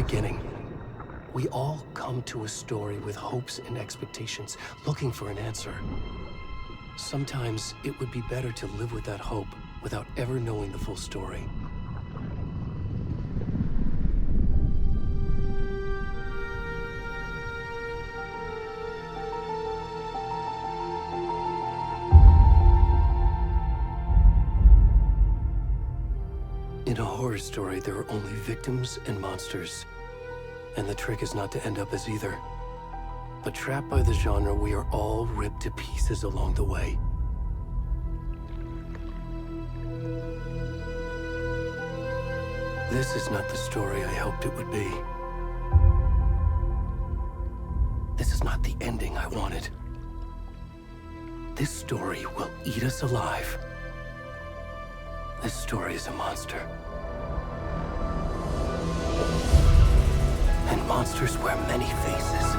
beginning. We all come to a story with hopes and expectations, looking for an answer. Sometimes it would be better to live with that hope without ever knowing the full story. In a horror story, there are only victims and monsters. And the trick is not to end up as either. But trapped by the genre, we are all ripped to pieces along the way. This is not the story I hoped it would be. This is not the ending I wanted. This story will eat us alive. This story is a monster. And monsters wear many faces.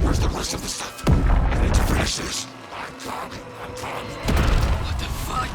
Where's the rest of the stuff? I need to finish this. I'm coming. What the fuck?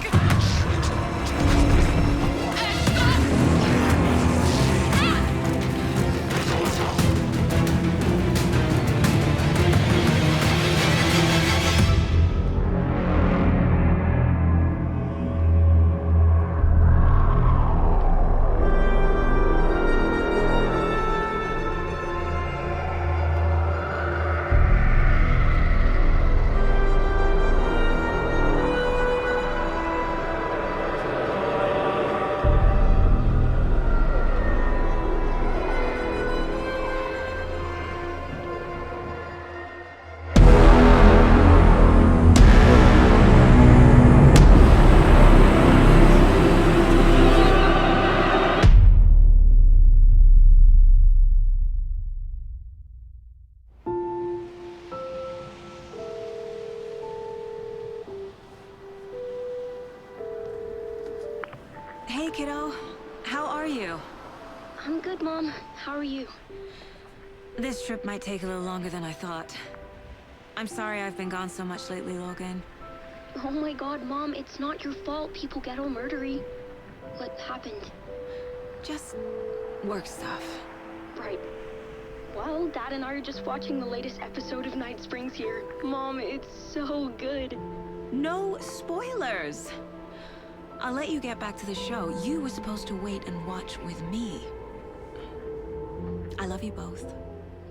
Hey, kiddo. How are you? I'm good, Mom. How are you? This trip might take a little longer than I thought. I'm sorry I've been gone so much lately, Logan. Oh my god, Mom, it's not your fault people get all murdery. What happened? Just work stuff. Right. Well, Dad and I are just watching the latest episode of Night Springs here. Mom, it's so good. No spoilers! I'll let you get back to the show. You were supposed to wait and watch with me. I love you both.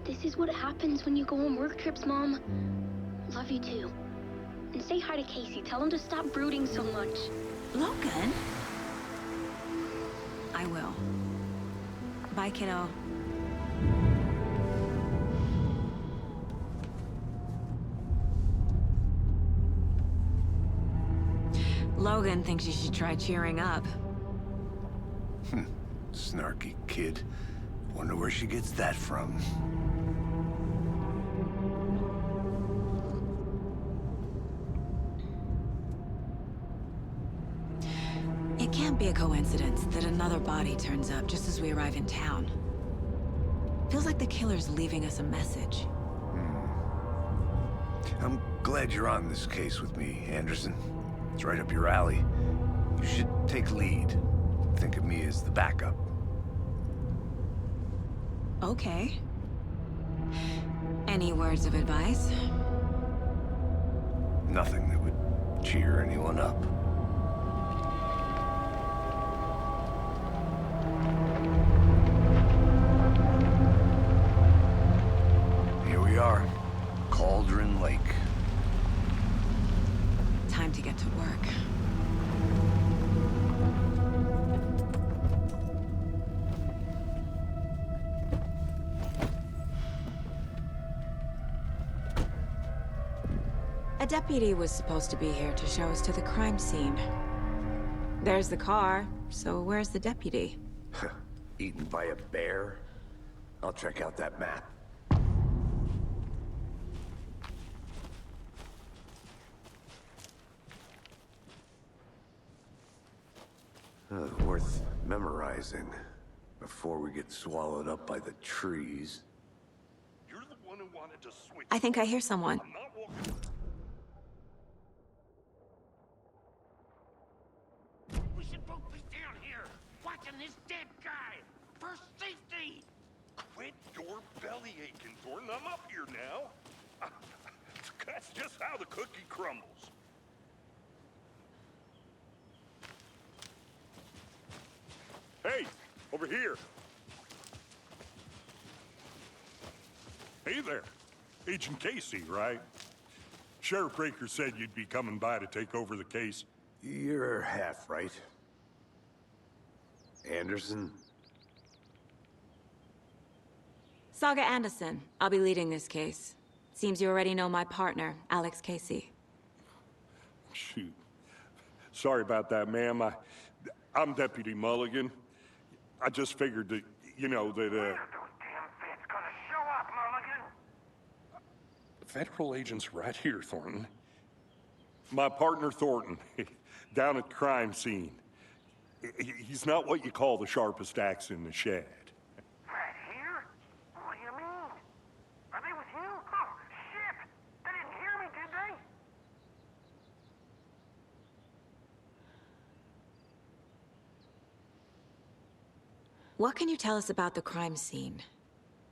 This is what happens when you go on work trips, Mom. Love you too. And say hi to Casey. Tell him to stop brooding so much. Logan? I will. Bye, kiddo. Logan thinks you should try cheering up. Snarky kid. Wonder where she gets that from. It can't be a coincidence that another body turns up just as we arrive in town. Feels like the killer's leaving us a message. I'm glad you're on this case with me, Anderson. It's right up your alley. You should take lead. Think of me as the backup. Okay. Any words of advice? Nothing that would cheer anyone up. Here we are. Cauldron Lake. Time to get to work. A deputy was supposed to be here to show us to the crime scene. There's the car, so where's the deputy? Eaten by a bear? I'll check out that map. Worth memorizing before we get swallowed up by the trees. You're the one who wanted to switch. I think I hear someone. I'm not walking. We should both be down here, watching this dead guy, for safety! Quit your belly aching, Thornton. I'm up here now. That's just how the cookie crumbles. Hey, over here. Hey there. Agent Casey, right? Sheriff Breaker said you'd be coming by to take over the case. You're half right. Anderson? Saga Anderson. I'll be leading this case. Seems you already know my partner, Alex Casey. Shoot. Sorry about that, ma'am. I'm Deputy Mulligan. I just figured that, you know, that, Those damn feds gonna show up, Mulligan! Federal agents right here, Thornton. My partner Thornton, down at the crime scene. He's not what you call the sharpest axe in the shed. Right here? What do you mean? Are they with you? Oh, shit! They didn't hear me, did they? What can you tell us about the crime scene?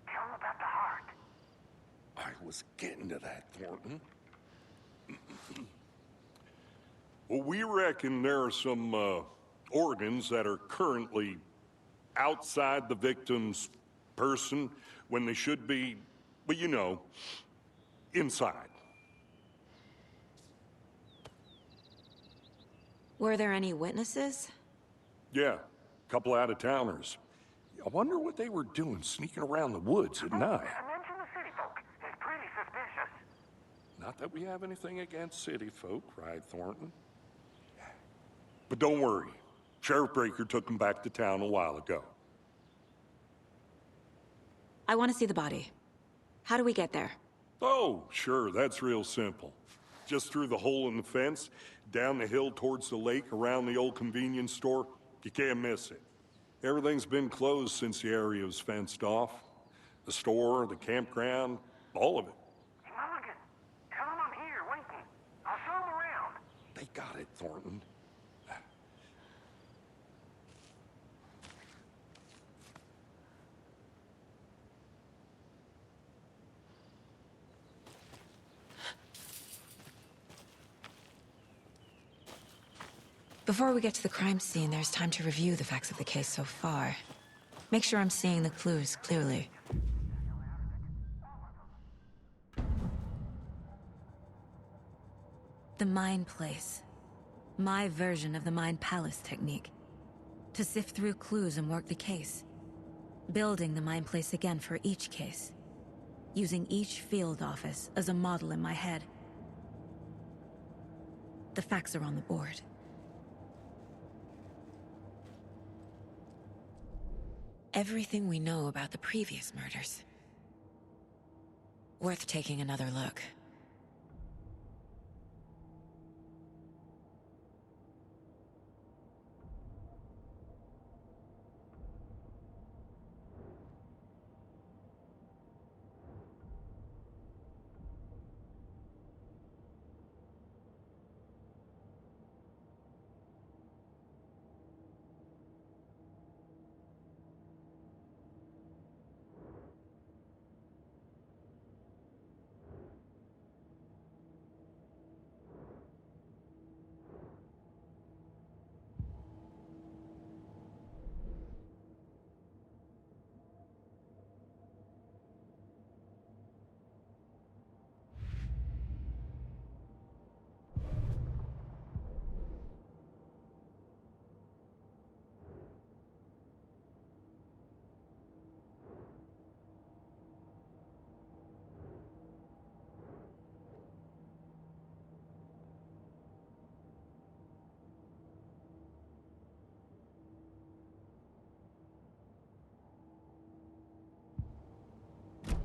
Tell them about the heart. I was getting to that, Thornton. Well, we reckon there are some organs that are currently outside the victim's person when they should be, well, you know, inside. Were there any witnesses? Yeah, a couple out-of-towners. I wonder what they were doing sneaking around the woods at night. Mention the city folk. It's pretty suspicious. Not that we have anything against city folk, right, Thornton? But don't worry. Sheriff Breaker took them back to town a while ago. I want to see the body. How do we get there? Oh, sure, that's real simple. Just through the hole in the fence, down the hill towards the lake, around the old convenience store. You can't miss it. Everything's been closed since the area was fenced off. The store, the campground, all of it. Mulligan, tell them I'm here, waiting. I'll show them around. They got it, Thornton. Before we get to the crime scene, there's time to review the facts of the case so far. Make sure I'm seeing the clues clearly. The Mind Place. My version of the Mind Palace technique. To sift through clues and work the case. Building the Mind Place again for each case. Using each field office as a model in my head. The facts are on the board. Everything we know about the previous murders. Worth taking another look.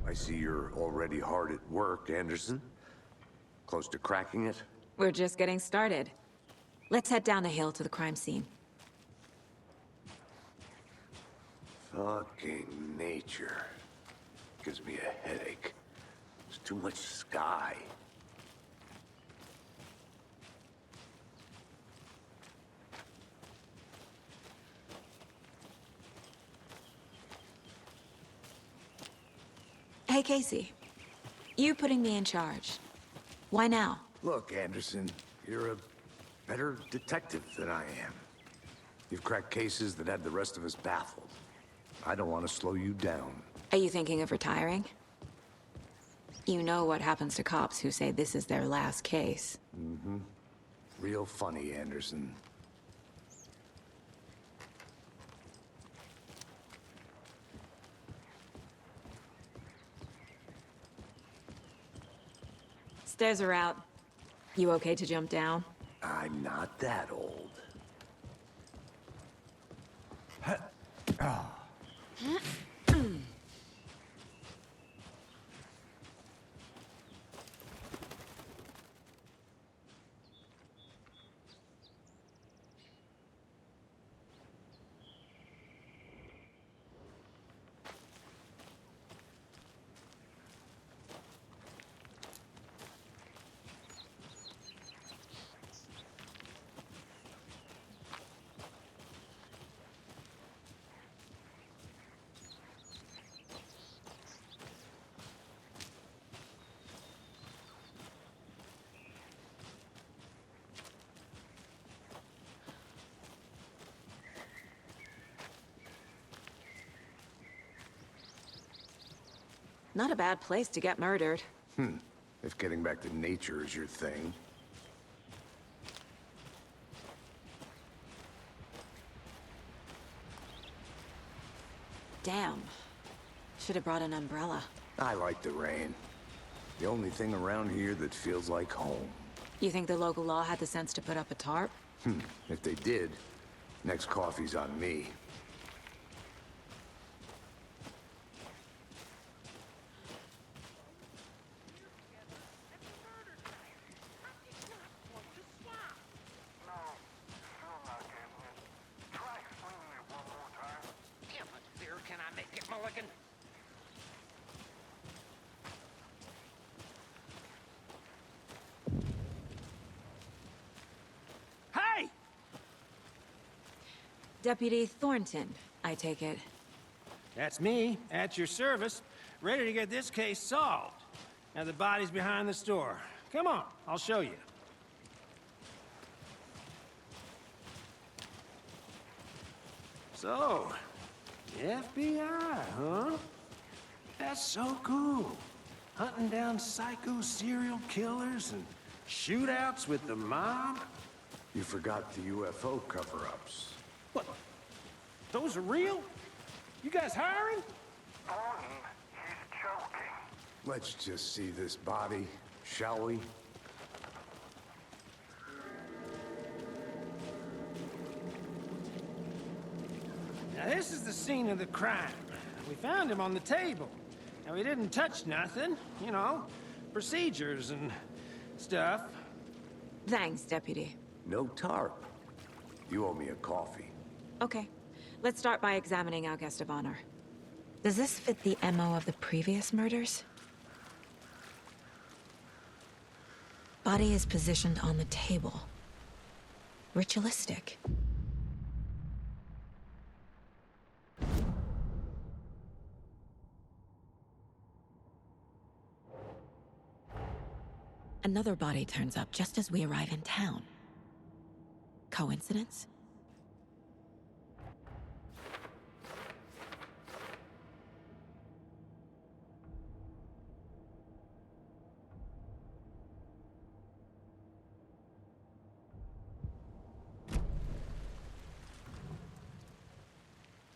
I see you're already hard at work, Anderson. Close to cracking it? We're just getting started. Let's head down the hill to the crime scene. Fucking nature. Gives me a headache. There's too much sky. Hey, Casey. You putting me in charge. Why now? Look, Anderson, you're a better detective than I am. You've cracked cases that had the rest of us baffled. I don't want to slow you down. Are you thinking of retiring? You know what happens to cops who say this is their last case. Mm-hmm. Real funny, Anderson. Stairs are out. You okay to jump down? I'm not that old. Not a bad place to get murdered. If getting back to nature is your thing. Damn. Should have brought an umbrella. I like the rain. The only thing around here that feels like home. You think the local law had the sense to put up a tarp? If they did, next coffee's on me. Can I make it, Mulligan? Hey! Deputy Thornton, I take it. That's me, at your service, ready to get this case solved. Now the body's behind the store. Come on, I'll show you. So, the FBI, huh? That's so cool. Hunting down psycho serial killers and shootouts with the mob. You forgot the UFO cover-ups. What? Those are real? You guys hiring? Thornton, he's joking. Let's just see this body, shall we? Now this is the scene of the crime. We found him on the table. Now he didn't touch nothing, you know, procedures and stuff. Thanks, Deputy. No tarp. You owe me a coffee. Okay. Let's start by examining our guest of honor. Does this fit the MO of the previous murders? Body is positioned on the table. Ritualistic. Another body turns up just as we arrive in town. Coincidence?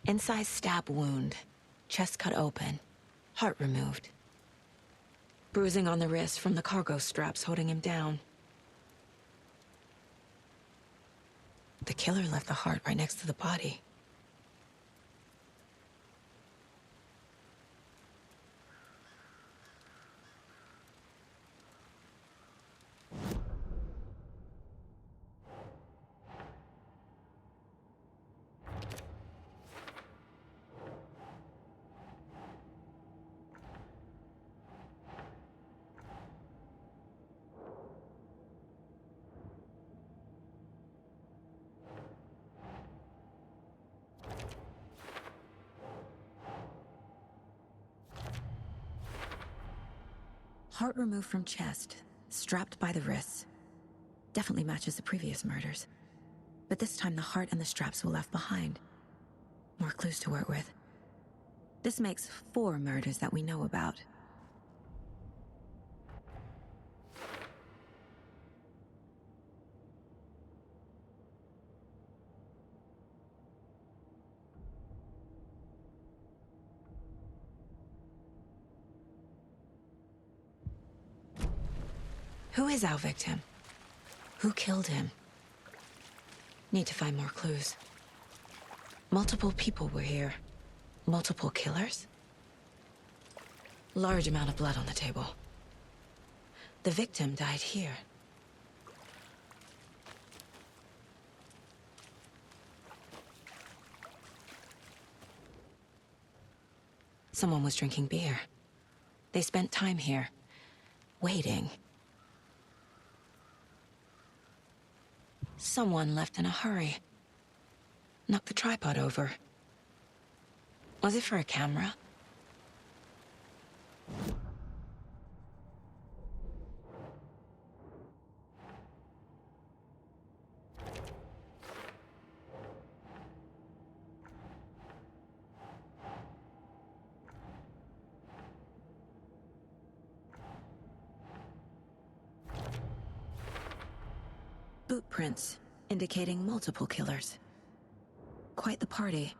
Incised stab wound, chest cut open, heart removed. Bruising on the wrist from the cargo straps holding him down. The killer left the heart right next to the body. Heart removed from chest, strapped by the wrists. Definitely matches the previous murders. But this time the heart and the straps were left behind. More clues to work with. This makes 4 murders that we know about. Who is our victim? Who killed him? Need to find more clues. Multiple people were here. Multiple killers? Large amount of blood on the table. The victim died here. Someone was drinking beer. They spent time here, waiting. Someone left in a hurry. Knocked the tripod over. Was it for a camera? footprints, indicating multiple killers. Quite the party.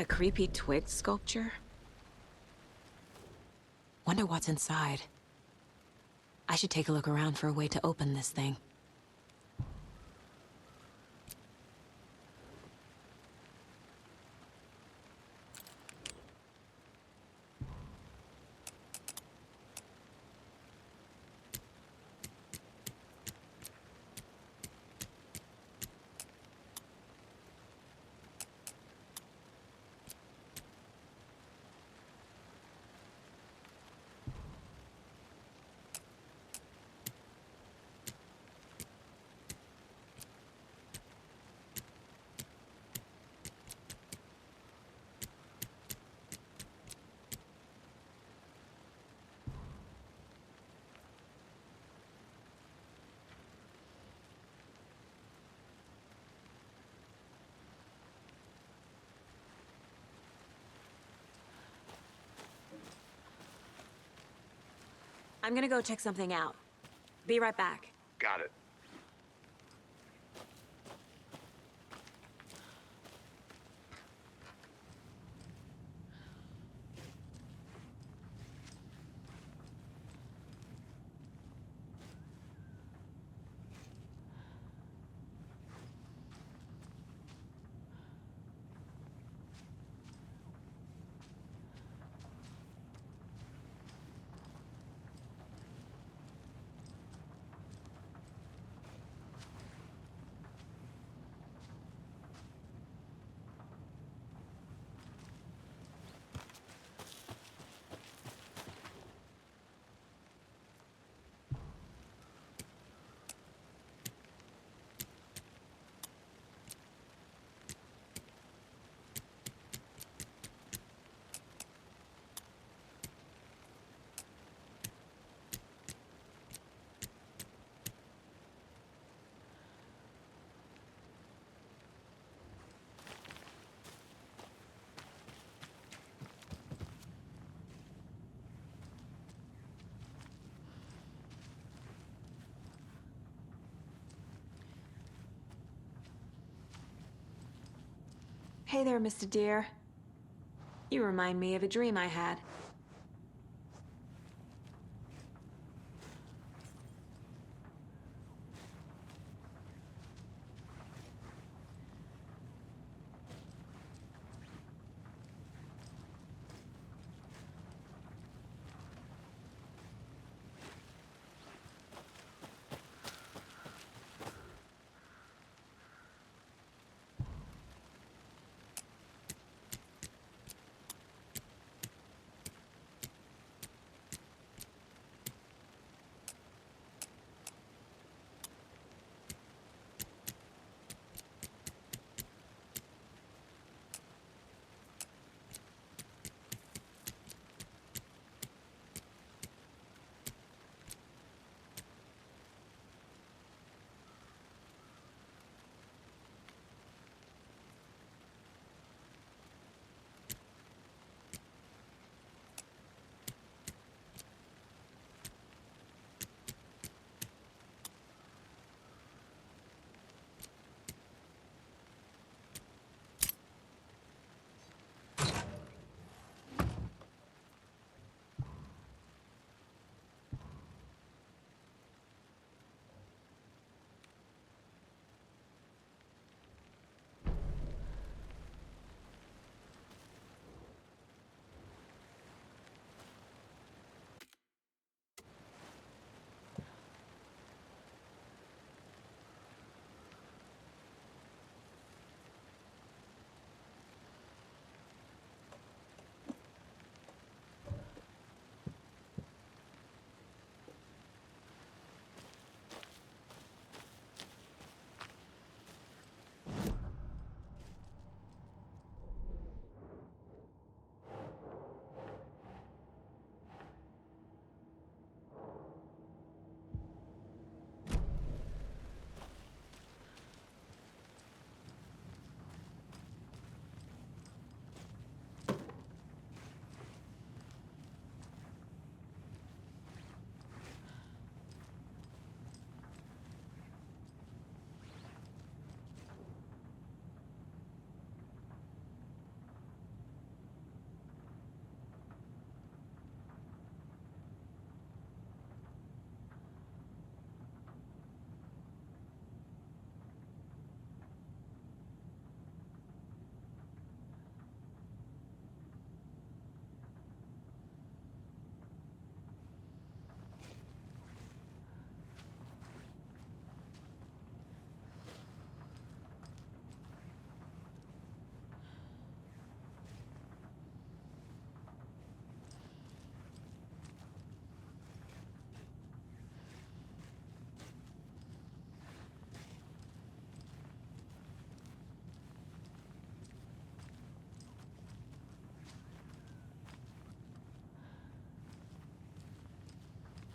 A creepy twig sculpture? Wonder what's inside. I should take a look around for a way to open this thing. I'm gonna go check something out. Be right back. Got it. Hey there, Mr. Deer. You remind me of a dream I had.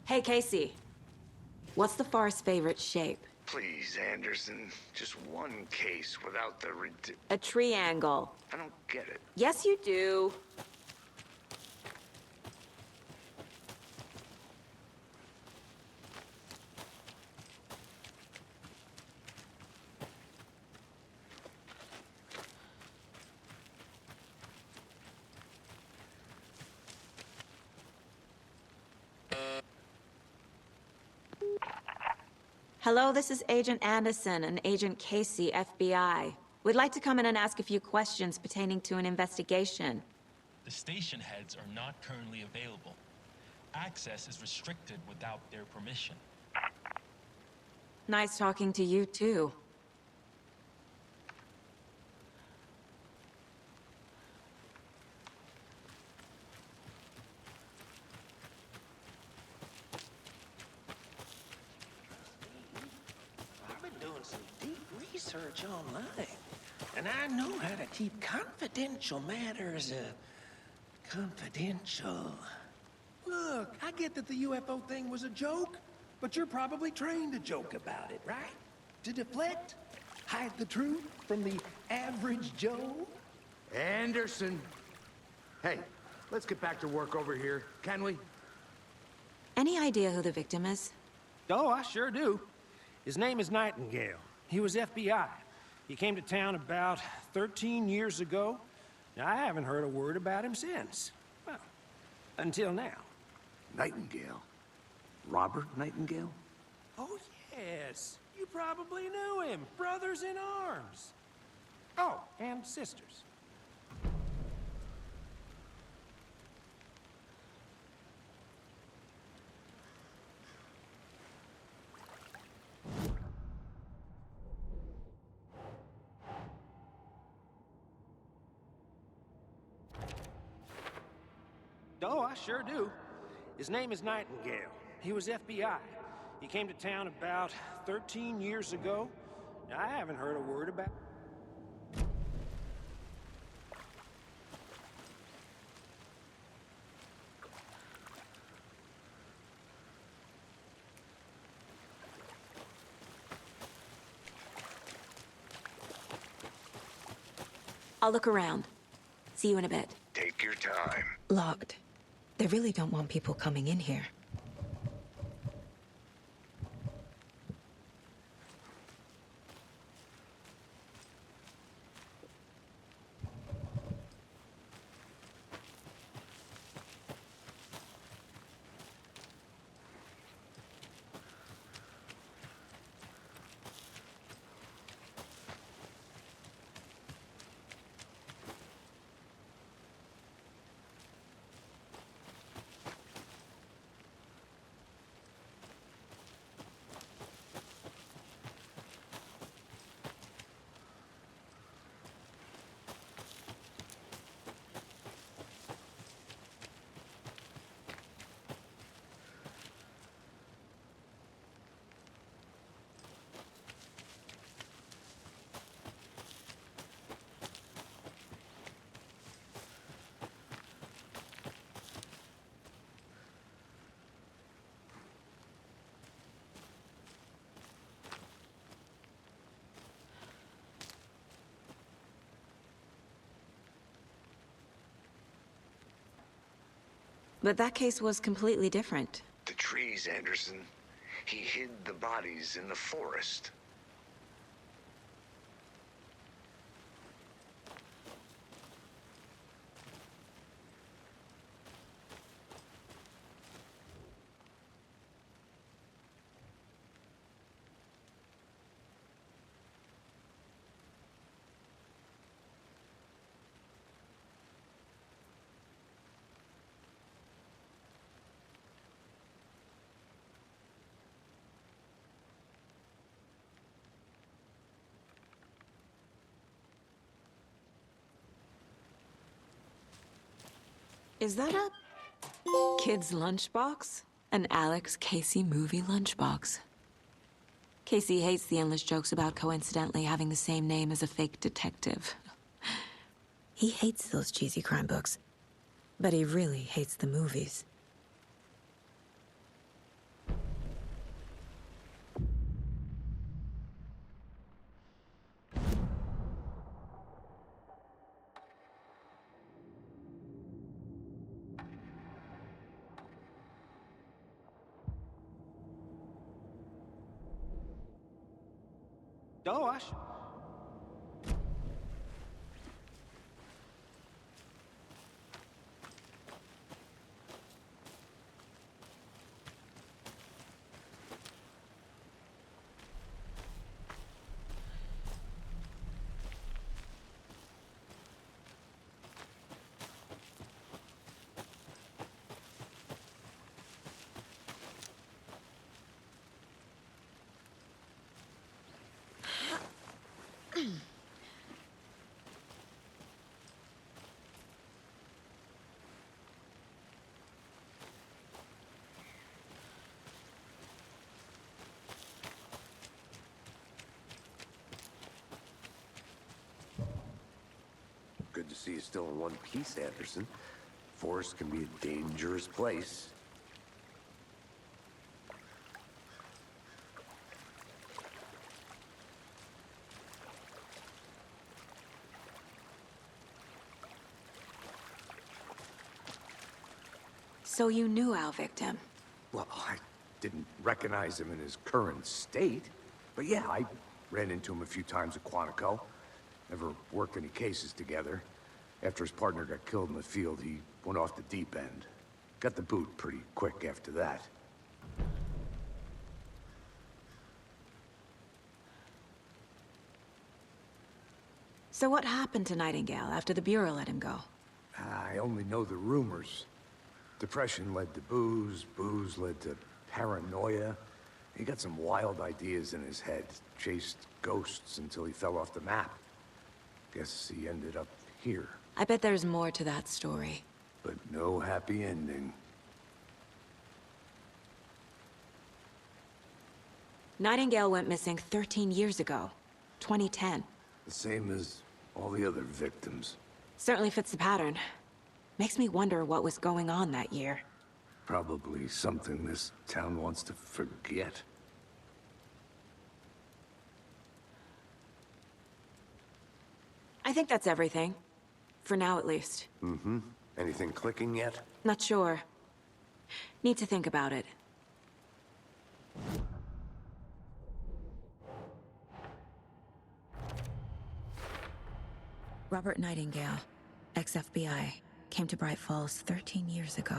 Hey, Casey. What's the far's favorite shape? Please, Anderson. Just one case without the A triangle. I don't get it. Yes, you do. Hello, this is Agent Anderson and Agent Casey, FBI. We'd like to come in and ask a few questions pertaining to an investigation. The station heads are not currently available. Access is restricted without their permission. Nice talking to you, too. I've been doing some deep research online, and I know how to keep confidential matters, confidential. Look, I get that the UFO thing was a joke, but you're probably trained to joke about it, right? To deflect? Hide the truth from the average Joe? Anderson! Hey, let's get back to work over here, can we? Any idea who the victim is? Oh, I sure do. His name is Nightingale. He was FBI. He came to town about 13 years ago. Now, I haven't heard a word about him since. Well, until now. Nightingale? Robert Nightingale? Oh, yes. You probably knew him. Brothers in arms. Oh, and sisters. Oh, I sure do. His name is Nightingale. He was FBI. He came to town about 13 years ago. Now, I haven't heard a word about... I'll look around. See you in a bit. Take your time. Locked. They really don't want people coming in here. But that case was completely different. The trees, Anderson. He hid the bodies in the forest. Is that a kid's lunchbox? An Alex Casey movie lunchbox. Casey hates the endless jokes about coincidentally having the same name as a fake detective. He hates those cheesy crime books, but he really hates the movies. Dołaś? Good to see you still in one piece, Anderson. Forest can be a dangerous place. So you knew our victim? Well, I didn't recognize him in his current state. But yeah, I ran into him a few times at Quantico. Never worked any cases together. After his partner got killed in the field, he went off the deep end. Got the boot pretty quick after that. So what happened to Nightingale after the Bureau let him go? I only know the rumors. Depression led to booze, booze led to paranoia. He got some wild ideas in his head, chased ghosts until he fell off the map. Guess he ended up here. I bet there's more to that story. But no happy ending. Nightingale went missing 13 years ago, 2010. The same as all the other victims. Certainly fits the pattern. Makes me wonder what was going on that year. Probably something this town wants to forget. I think that's everything. For now, at least. Mm-hmm. Anything clicking yet? Not sure. Need to think about it. Robert Nightingale, ex-FBI, came to Bright Falls 13 years ago.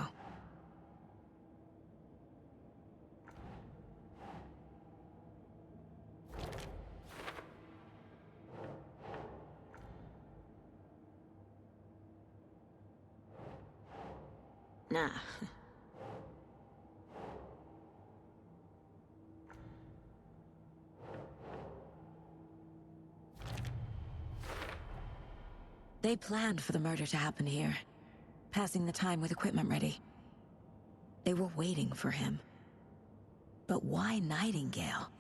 Nah. They planned for the murder to happen here, passing the time with equipment ready. They were waiting for him. But why Nightingale?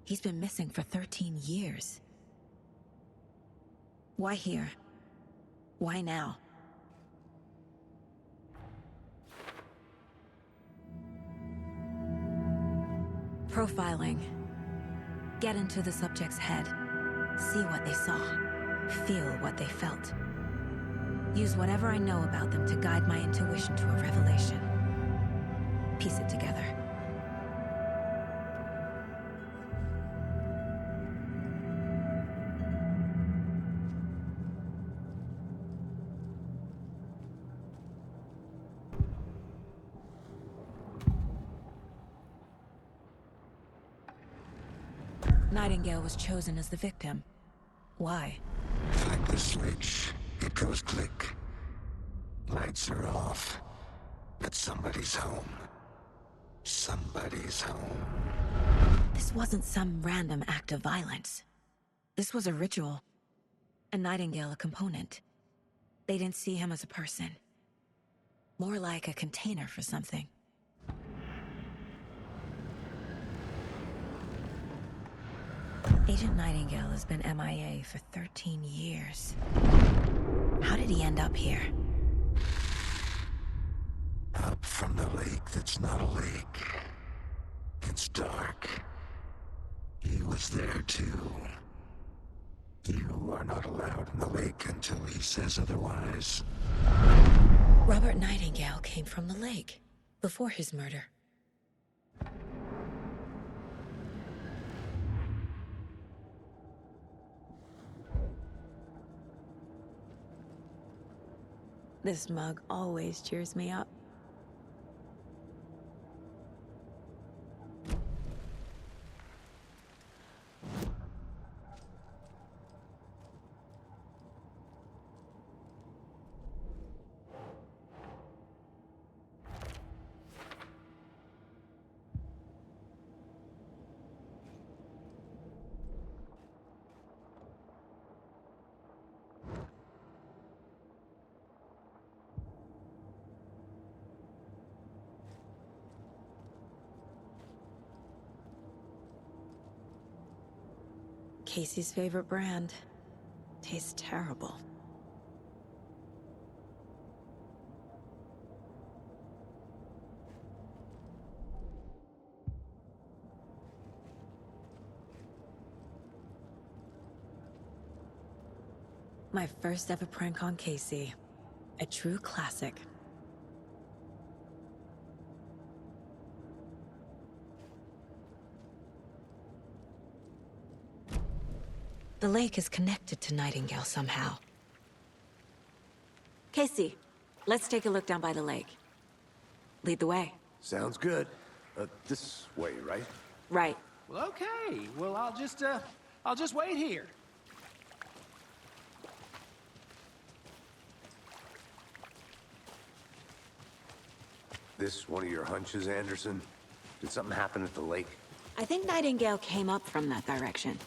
He's been missing for 13 years. Why here? Why now? Profiling. Get into the subject's head. See what they saw. Feel what they felt. Use whatever I know about them to guide my intuition to a revelation. Piece it together. Nightingale was chosen as the victim. Why? Find the switch. It goes click. Lights are off. But somebody's home. Somebody's home. This wasn't some random act of violence. This was a ritual. And Nightingale a component. They didn't see him as a person. More like a container for something. Agent Nightingale has been MIA for 13 years. How did he end up here? Up from the lake that's not a lake. It's dark. He was there too. You are not allowed in the lake until he says otherwise. Robert Nightingale came from the lake, before his murder. This mug always cheers me up. Casey's favorite brand. Tastes terrible. My first ever prank on Casey. A true classic. The lake is connected to Nightingale somehow. Casey, let's take a look down by the lake. Lead the way. Sounds good. This way, right? Right. Well, okay. Well, I'll just wait here. This one of your hunches, Anderson? Did something happen at the lake? I think Nightingale came up from that direction.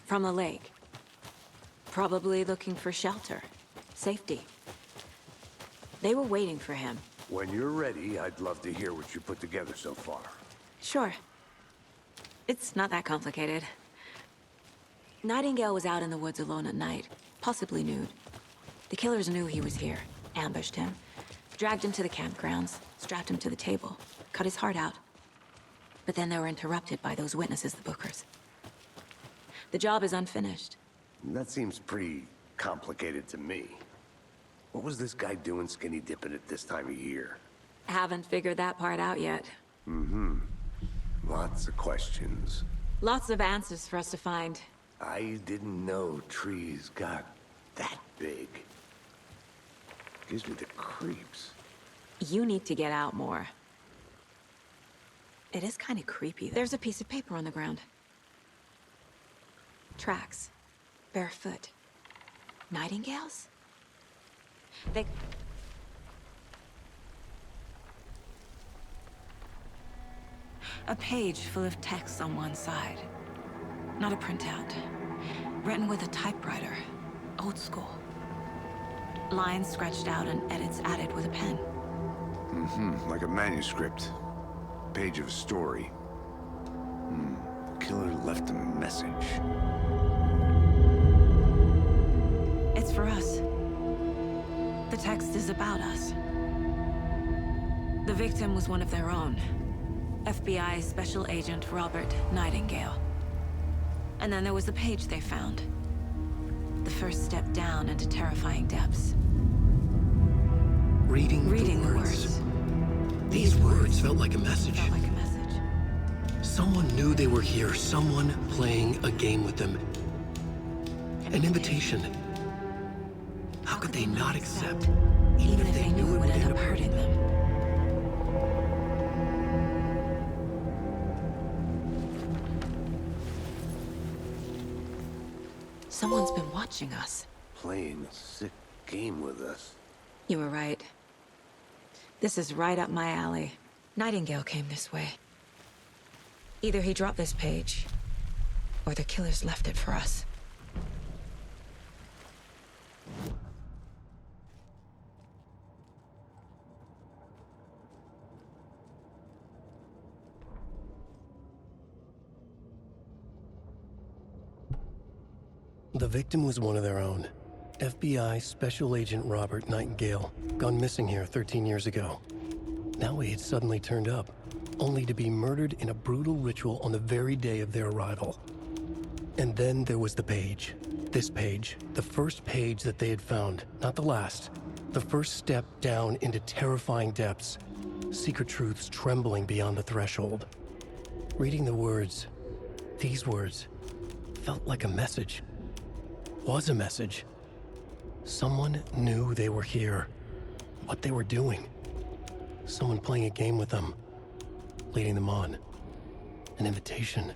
From the lake. Probably looking for shelter. Safety. They were waiting for him. When you're ready, I'd love to hear what you put together so far. Sure. It's not that complicated. Nightingale was out in the woods alone at night, possibly nude. The killers knew he was here, ambushed him, dragged him to the campgrounds, strapped him to the table, cut his heart out. But then they were interrupted by those witnesses, the Bookers. The job is unfinished. That seems pretty complicated to me. What was this guy doing skinny dipping at this time of year? Haven't figured that part out yet. Lots of questions. Lots of answers for us to find. I didn't know trees got that big. Gives me the creeps. You need to get out more. It is kind of creepy. There's a piece of paper on the ground. Tracks. Barefoot. Nightingales? They... A page full of text on one side. Not a printout. Written with a typewriter. Old school. Lines scratched out and edits added with a pen. Like a manuscript. Page of a story. Killer left a message. It's for us. The text is about us. The victim was one of their own. FBI Special Agent Robert Nightingale. And then there was the page they found. The first step down into terrifying depths. Reading the words. These words felt like a message. Felt like a message. Someone knew they were here, someone playing a game with them. An invitation. How could they not accept, even if they knew it would end up hurting them? Someone's been watching us. Playing a sick game with us. You were right. This is right up my alley. Nightingale came this way. Either he dropped this page, or the killers left it for us. The victim was one of their own. FBI Special Agent Robert Nightingale, gone missing here 13 years ago. Now he had suddenly turned up, only to be murdered in a brutal ritual on the very day of their arrival. And then there was the page. This page, the first page that they had found, not the last. The first step down into terrifying depths, secret truths trembling beyond the threshold. Reading the words, these words, felt like a message. Was a message. Someone knew they were here. what they were doing. Someone playing a game with them, leading them on. An invitation.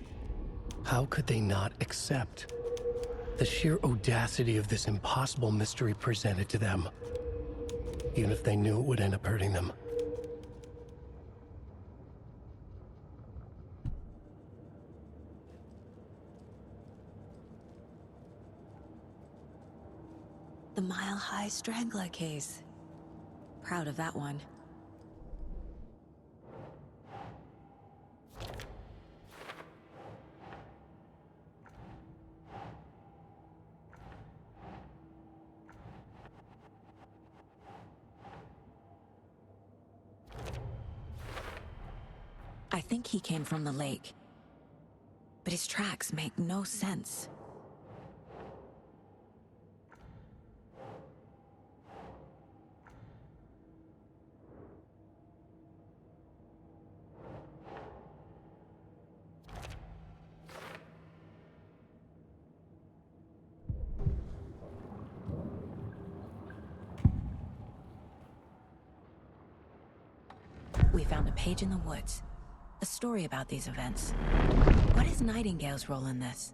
How could they not accept? The sheer audacity of this impossible mystery presented to them, even if they knew it would end up hurting them. The mile-high strangler case. Proud of that one. I think he came from the lake. But his tracks make no sense. We found a page in the woods. A story about these events. What is Nightingale's role in this?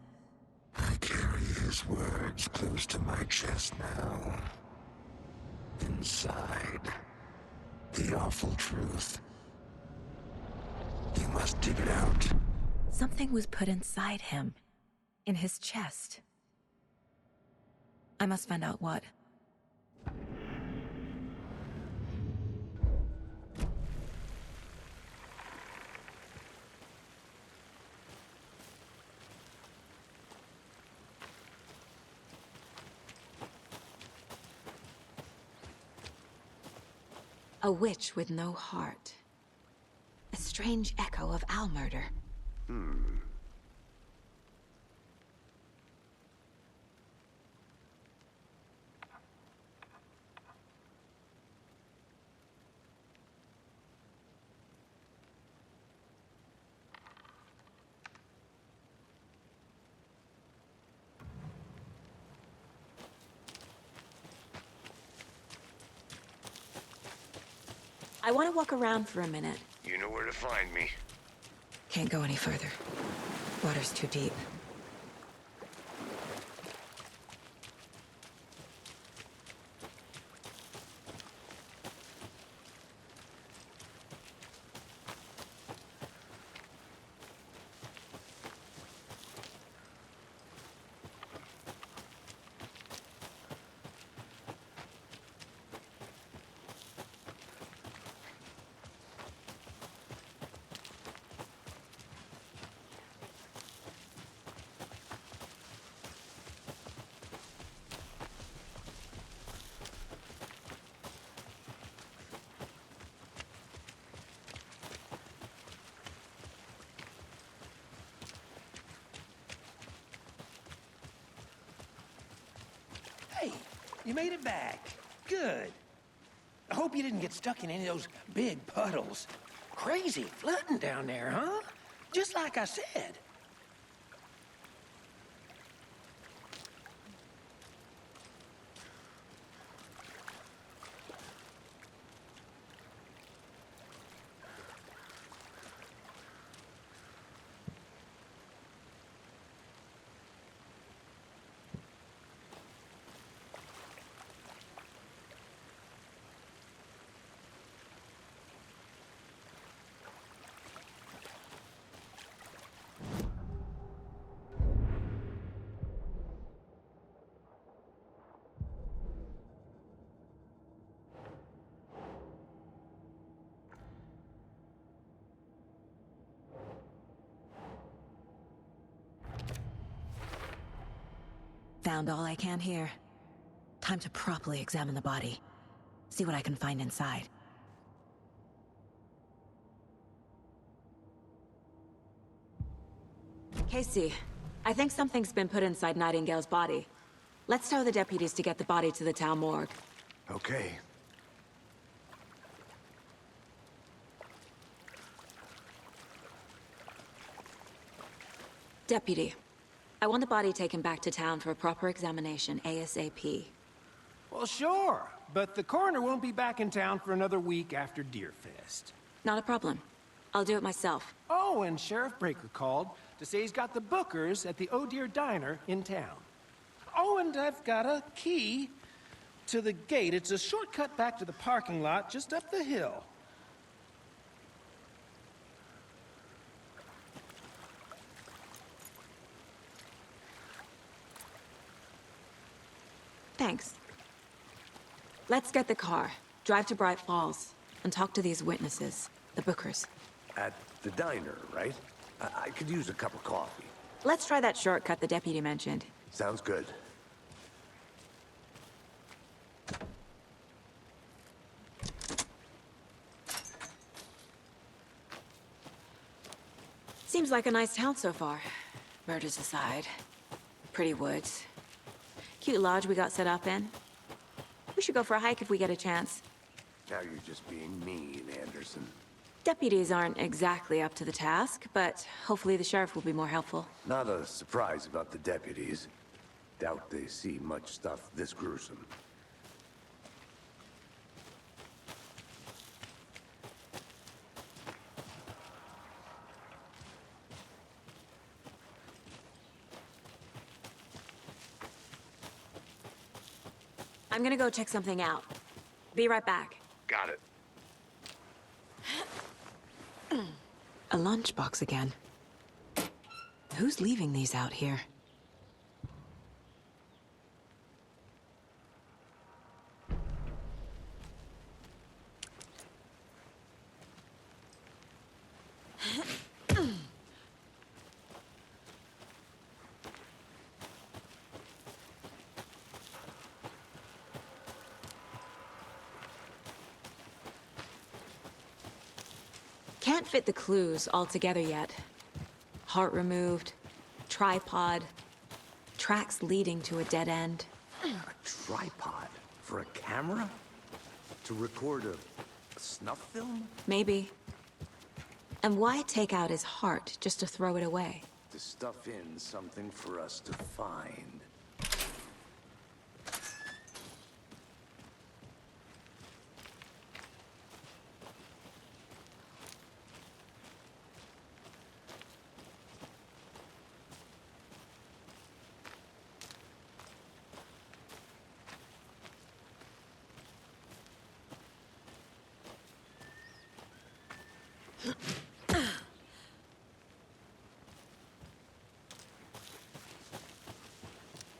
I carry his words close to my chest now. Inside, the awful truth. You must dig it out. Something was put inside him. In his chest. I must find out what. A witch with no heart. A strange echo of owl murder. I want to walk around for a minute. You know where to find me. Can't go any further. Water's too deep. Hey, you made it back. Good. I hope you didn't get stuck in any of those big puddles. Crazy flooding down there, huh? Just like I said. Found all I can here. Time to properly examine the body. See what I can find inside. Casey, I think something's been put inside Nightingale's body. Let's tell the deputies to get the body to the town morgue. Okay. Deputy, I want the body taken back to town for a proper examination ASAP. Well, sure. but the coroner won't be back in town for another week after Deerfest. Not a problem. I'll do it myself. Oh, and Sheriff Breaker called to say he's got the bookers at the Oh Dear Diner in town. Oh, and I've got a key to the gate. It's a shortcut back to the parking lot just up the hill. Thanks. Let's get the car, drive to Bright Falls, and talk to these witnesses, the bookers. At the diner, right? I could use a cup of coffee. Let's try that shortcut the deputy mentioned. Sounds good. Seems like a nice town so far. Murders aside. Pretty woods. Cute lodge we got set up in. We should go for a hike if we get a chance. Now you're just being mean, Anderson. Deputies aren't exactly up to the task, but hopefully the sheriff will be more helpful. Not a surprise about the deputies. Doubt they see much stuff this gruesome. I'm gonna go check something out. Be right back. Got it. A lunchbox again. Who's leaving these out here? Can't fit the clues all together yet. Heart removed, tripod, tracks leading to a dead end. A tripod? For a camera? To record a snuff film? Maybe. And why take out his heart just to throw it away? To stuff in something for us to find.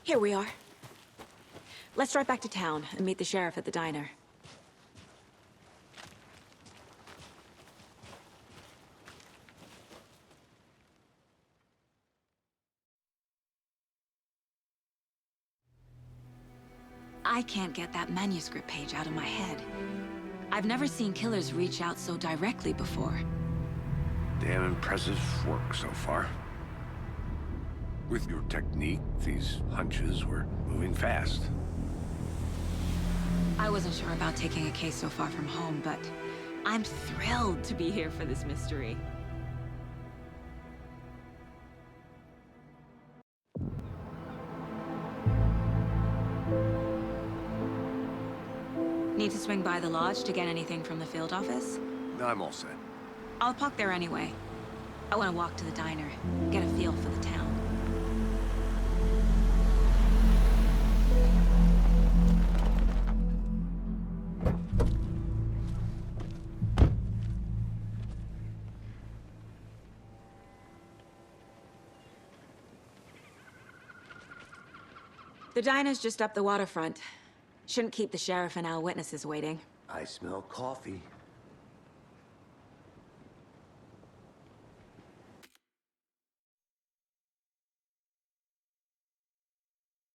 Here we are. Let's drive back to town and meet the sheriff at the diner. I can't get that manuscript page out of my head. I've never seen killers reach out so directly before. Damn impressive work so far. With your technique, these hunches were moving fast. I wasn't sure about taking a case so far from home, but I'm thrilled to be here for this mystery. Need to swing by the lodge to get anything from the field office? I'm all set. I'll park there anyway. I want to walk to the diner, get a feel for the town. The diner's just up the waterfront. Shouldn't keep the sheriff and our witnesses waiting. I smell coffee.